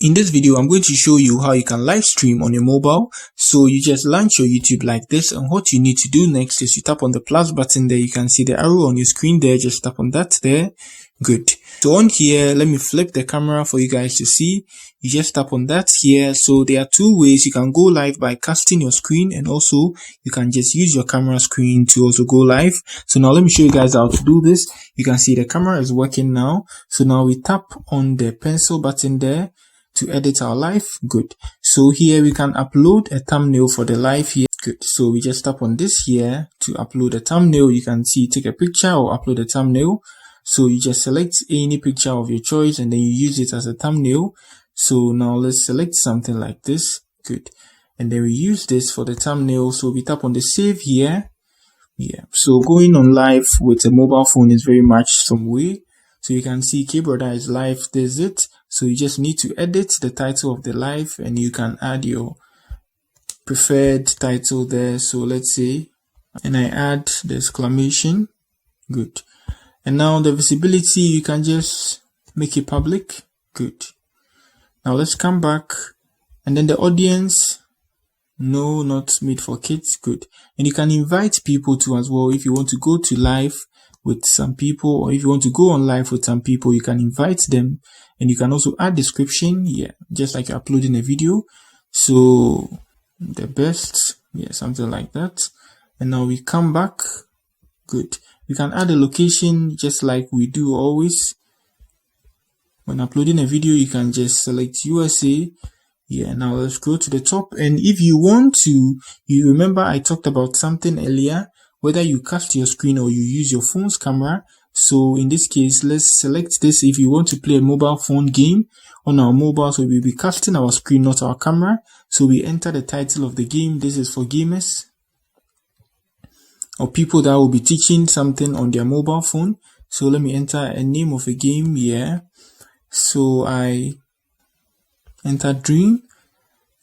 In this video, I'm going to show you how you can live stream on your mobile. So you just launch your YouTube like this, and what you need to do next is you tap on the plus button there. You can see the arrow on your screen there. Just tap on that there. Good. So on here, let me flip the camera for you guys to see. You just tap on that here. So there are two ways you can go live: by casting your screen, and also you can just use your camera screen to also go live. So now let me show you guys how to do this. You can see the camera is working now. So now we tap on the pencil button there to edit our live. Good. So here we can upload a thumbnail for the live here. Good. So we just tap on this here to upload a thumbnail. You can see take a picture or upload a thumbnail. So you just select any picture of your choice and then you use it as a thumbnail. So now let's select something like this. Good. And then we use this for the thumbnail. So we tap on the save here. Yeah. So going on live with a mobile phone is very much some way. So you can see K-Brother is live. There's it. So you just need to edit the title of the live and you can add your preferred title there. So let's say, and I add the exclamation. Good. And now the visibility, you can just make it public. Good. Now let's come back, and then the audience, no, not made for kids. Good. And you can invite people to as well. If you want to go to live with some people, or if you want to go on live with some people, you can invite them, and you can also add description. Yeah, just like you're uploading a video. So the best, yeah, something like that. And now we come back. Good. We can add a location just like we do always. When uploading a video, you can just select USA. Yeah, now let's go to the top. And if you want to, you remember I talked about something earlier, whether you cast your screen or you use your phone's camera. So in this case, let's select this. If you want to play a mobile phone game on our mobile, so we'll be casting our screen, not our camera. So we enter the title of the game. This is for gamers or people that will be teaching something on their mobile phone. So let me enter a name of a game here. So I enter Dream,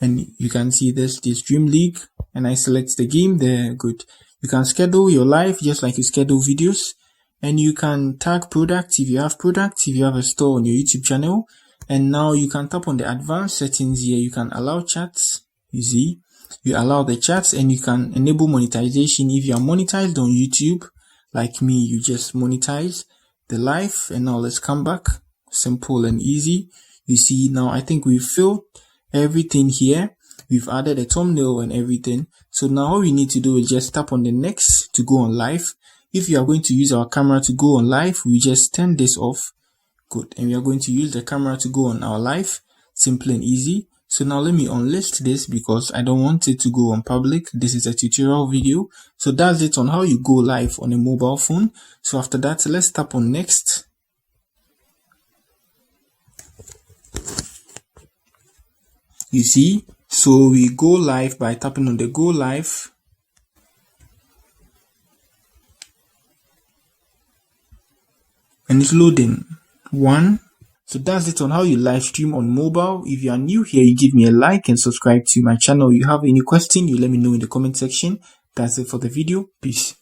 and you can see this Dream League, and I select the game there. Good. You can schedule your live just like you schedule videos, and you can tag products if you have products, if you have a store on your YouTube channel. And now you can tap on the advanced settings here. You can allow chats. You see, you allow the chats, and you can enable monetization. If you are monetized on YouTube, like me, you just monetize the live. And now let's come back. Simple and easy. You see, now I think we've filled everything here. We've added a thumbnail and everything. So now all we need to do is just tap on the next to go on live. If you are going to use our camera to go on live, we just turn this off. Good. And we are going to use the camera to go on our live. Simple and easy. So now let me unlist this because I don't want it to go on public. This is a tutorial video. So that's it on how you go live on a mobile phone. So after that, let's tap on next. You see, so we go live by tapping on the go live. And it's loading. One. So that's it on how you live stream on mobile. If you are new here, you give me a like and subscribe to my channel. If you have any question, you let me know in the comment section. That's it for the video. Peace.